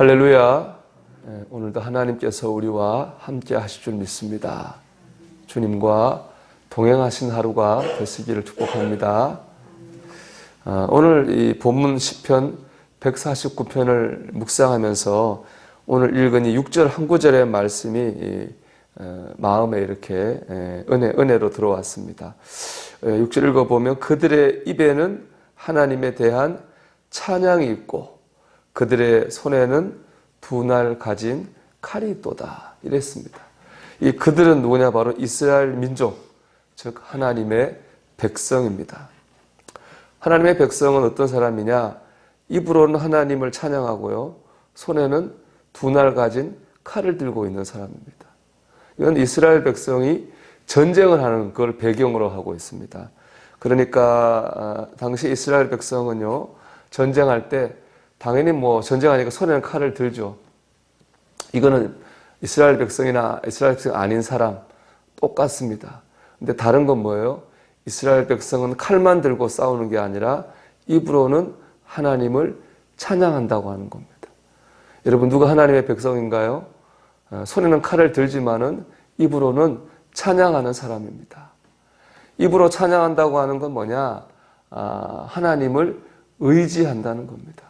할렐루야. 오늘도 하나님께서 우리와 함께 하실 줄 믿습니다. 주님과 동행하신 하루가 되시기를 축복합니다. 오늘 이 본문 시편 149편을 묵상하면서 오늘 읽은 이 6절 한 구절의 말씀이 마음에 이렇게 은혜로 들어왔습니다. 6절 읽어보면 그들의 입에는 하나님에 대한 찬양이 있고 그들의 손에는 두 날 가진 칼이 있도다 이랬습니다. 이 그들은 누구냐? 바로 이스라엘 민족, 즉 하나님의 백성입니다. 하나님의 백성은 어떤 사람이냐? 입으로는 하나님을 찬양하고요, 손에는 두 날 가진 칼을 들고 있는 사람입니다. 이건 이스라엘 백성이 전쟁을 하는 걸 배경으로 하고 있습니다. 그러니까 당시 이스라엘 백성은요, 전쟁할 때 당연히 전쟁하니까 손에는 칼을 들죠. 이거는 이스라엘 백성이나 이스라엘 백성 아닌 사람 똑같습니다. 근데 다른 건 뭐예요? 이스라엘 백성은 칼만 들고 싸우는 게 아니라 입으로는 하나님을 찬양한다고 하는 겁니다. 여러분, 누가 하나님의 백성인가요? 손에는 칼을 들지만은 입으로는 찬양하는 사람입니다. 입으로 찬양한다고 하는 건 뭐냐? 하나님을 의지한다는 겁니다.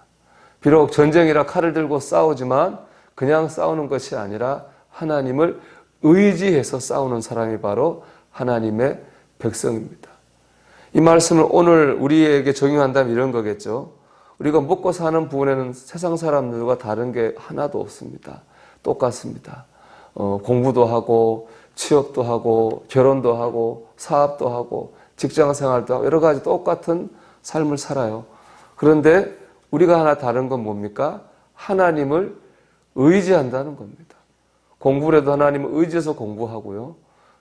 비록 전쟁이라 칼을 들고 싸우지만 그냥 싸우는 것이 아니라 하나님을 의지해서 싸우는 사람이 바로 하나님의 백성입니다. 이 말씀을 오늘 우리에게 적용한다면 이런 거겠죠. 우리가 먹고 사는 부분에는 세상 사람들과 다른 게 하나도 없습니다. 똑같습니다. 공부도 하고 취업도 하고 결혼도 하고 사업도 하고 직장생활도 하고 여러 가지 똑같은 삶을 살아요. 그런데 우리가 하나 다른 건 뭡니까? 하나님을 의지한다는 겁니다. 공부를 해도 하나님을 의지해서 공부하고요,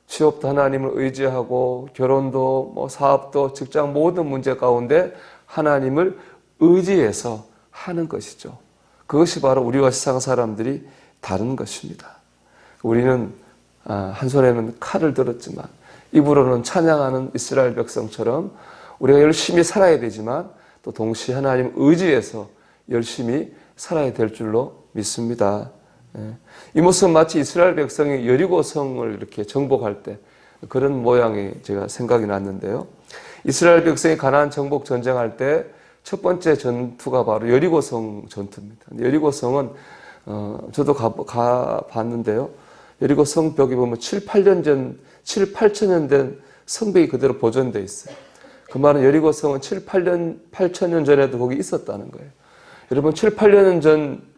취업도 하나님을 의지하고 결혼도 사업도 직장 모든 문제 가운데 하나님을 의지해서 하는 것이죠. 그것이 바로 우리와 세상 사람들이 다른 것입니다. 우리는 한 손에는 칼을 들었지만 입으로는 찬양하는 이스라엘 백성처럼 우리가 열심히 살아야 되지만 또 동시에 하나님 의지해서 열심히 살아야 될 줄로 믿습니다. 이 모습은 마치 이스라엘 백성이 여리고성을 이렇게 정복할 때 그런 모양이 제가 생각이 났는데요. 이스라엘 백성이 가나안 정복 전쟁할 때 첫 번째 전투가 바로 여리고성 전투입니다. 여리고성은 저도 가봤는데요. 여리고성 벽에 보면 7, 8천 년 된 성벽이 그대로 보존되어 있어요. 그 말은 여리고성은 7, 8천 년 전에도 거기 있었다는 거예요. 여러분, 7, 8년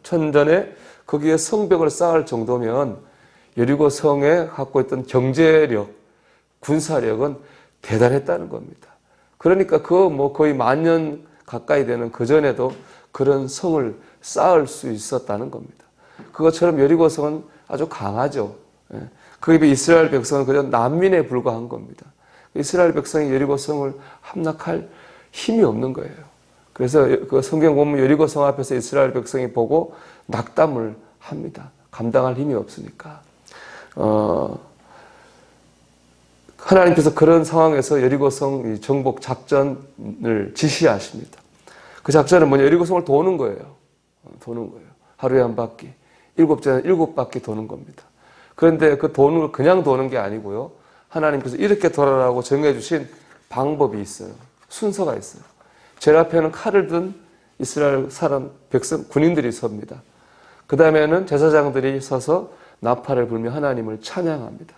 전에 거기에 성벽을 쌓을 정도면 여리고성에 갖고 있던 경제력, 군사력은 대단했다는 겁니다. 그러니까 거의 10,000년 가까이 되는 그 전에도 그런 성을 쌓을 수 있었다는 겁니다. 그것처럼 여리고성은 아주 강하죠. 그에 비해 이스라엘 백성은 그저 난민에 불과한 겁니다. 이스라엘 백성이 여리고성을 함락할 힘이 없는 거예요. 그래서 그 성경 보면 여리고성 앞에서 이스라엘 백성이 보고 낙담을 합니다. 감당할 힘이 없으니까. 하나님께서 그런 상황에서 여리고성 정복 작전을 지시하십니다. 그 작전은 뭐냐? 여리고성을 도는 거예요. 하루에 한 바퀴, 7번에 7바퀴 도는 겁니다. 그런데 그 도는 걸 그냥 도는 게 아니고요, 하나님께서 이렇게 돌아라고 정해주신 방법이 있어요. 순서가 있어요. 제일 앞에는 칼을 든 이스라엘 백성, 군인들이 섭니다. 그 다음에는 제사장들이 서서 나팔을 불며 하나님을 찬양합니다.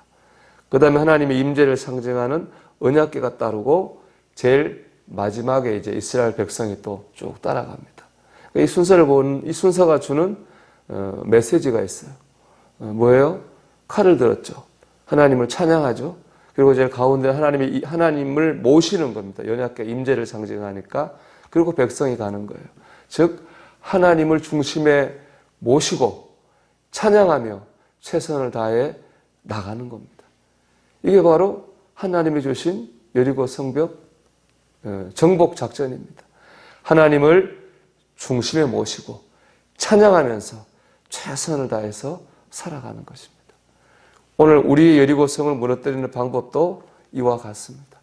그 다음에 하나님의 임재를 상징하는 언약궤가 따르고 제일 마지막에 이제 이스라엘 백성이 또 쭉 따라갑니다. 이 순서를 보는, 이 순서가 주는 메시지가 있어요. 뭐예요? 칼을 들었죠. 하나님을 찬양하죠. 그리고 이제 가운데 하나님을 모시는 겁니다. 언약궤 임재를 상징하니까. 그리고 백성이 가는 거예요. 즉 하나님을 중심에 모시고 찬양하며 최선을 다해 나가는 겁니다. 이게 바로 하나님이 주신 여리고 성벽 정복 작전입니다. 하나님을 중심에 모시고 찬양하면서 최선을 다해서 살아가는 것입니다. 오늘 우리의 여리고성을 무너뜨리는 방법도 이와 같습니다.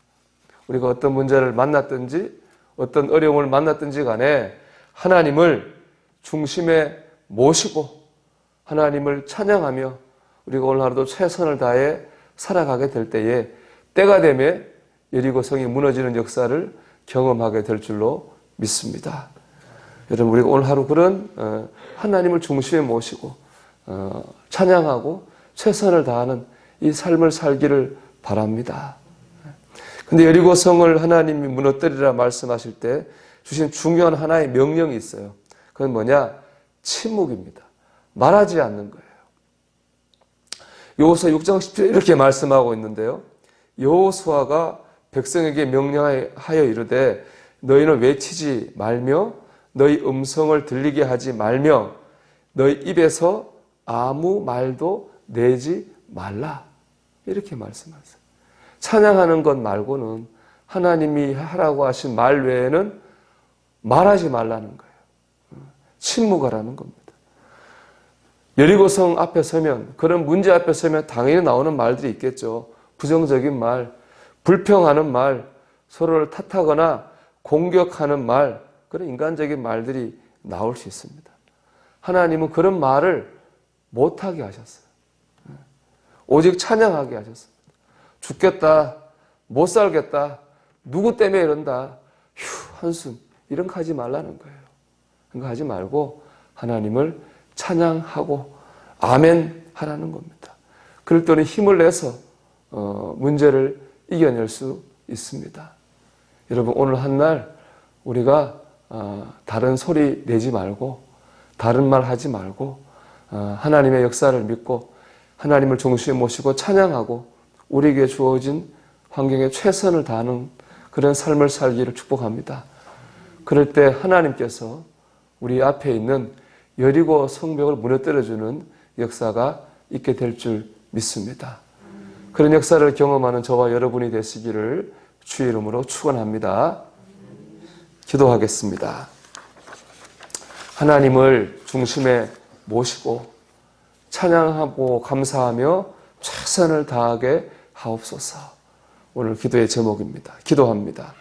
우리가 어떤 문제를 만났든지 어떤 어려움을 만났든지 간에 하나님을 중심에 모시고 하나님을 찬양하며 우리가 오늘 하루도 최선을 다해 살아가게 될 때에 때가 되면 여리고성이 무너지는 역사를 경험하게 될 줄로 믿습니다. 여러분, 우리가 오늘 하루 그런 하나님을 중심에 모시고 찬양하고 최선을 다하는 이 삶을 살기를 바랍니다. 근데 여리고성을 하나님이 무너뜨리라 말씀하실 때 주신 중요한 하나의 명령이 있어요. 그건 뭐냐? 침묵입니다. 말하지 않는 거예요. 여호수아 6장 10절에 이렇게 말씀하고 있는데요. 여호수아가 백성에게 명령하여 이르되 너희는 외치지 말며 너희 음성을 들리게 하지 말며 너희 입에서 아무 말도 내지 말라. 이렇게 말씀하세요. 찬양하는 것 말고는 하나님이 하라고 하신 말 외에는 말하지 말라는 거예요. 침묵하라는 겁니다. 여리고성 앞에 서면, 그런 문제 앞에 서면 당연히 나오는 말들이 있겠죠. 부정적인 말, 불평하는 말, 서로를 탓하거나 공격하는 말, 그런 인간적인 말들이 나올 수 있습니다. 하나님은 그런 말을 못하게 하셨어요. 오직 찬양하게 하셨습니다. 죽겠다, 못 살겠다, 누구 때문에 이런다, 휴, 한숨, 이런 거 하지 말라는 거예요. 그런 거 하지 말고 하나님을 찬양하고 아멘 하라는 겁니다. 그럴 때는 힘을 내서 문제를 이겨낼 수 있습니다. 여러분, 오늘 한날 우리가 다른 소리 내지 말고 다른 말 하지 말고 하나님의 역사를 믿고 하나님을 중심에 모시고 찬양하고 우리에게 주어진 환경에 최선을 다하는 그런 삶을 살기를 축복합니다. 그럴 때 하나님께서 우리 앞에 있는 여리고 성벽을 무너뜨려주는 역사가 있게 될 줄 믿습니다. 그런 역사를 경험하는 저와 여러분이 되시기를 주의 이름으로 축원합니다. 기도하겠습니다. 하나님을 중심에 모시고 찬양하고 감사하며 최선을 다하게 하옵소서. 오늘 기도의 제목입니다. 기도합니다.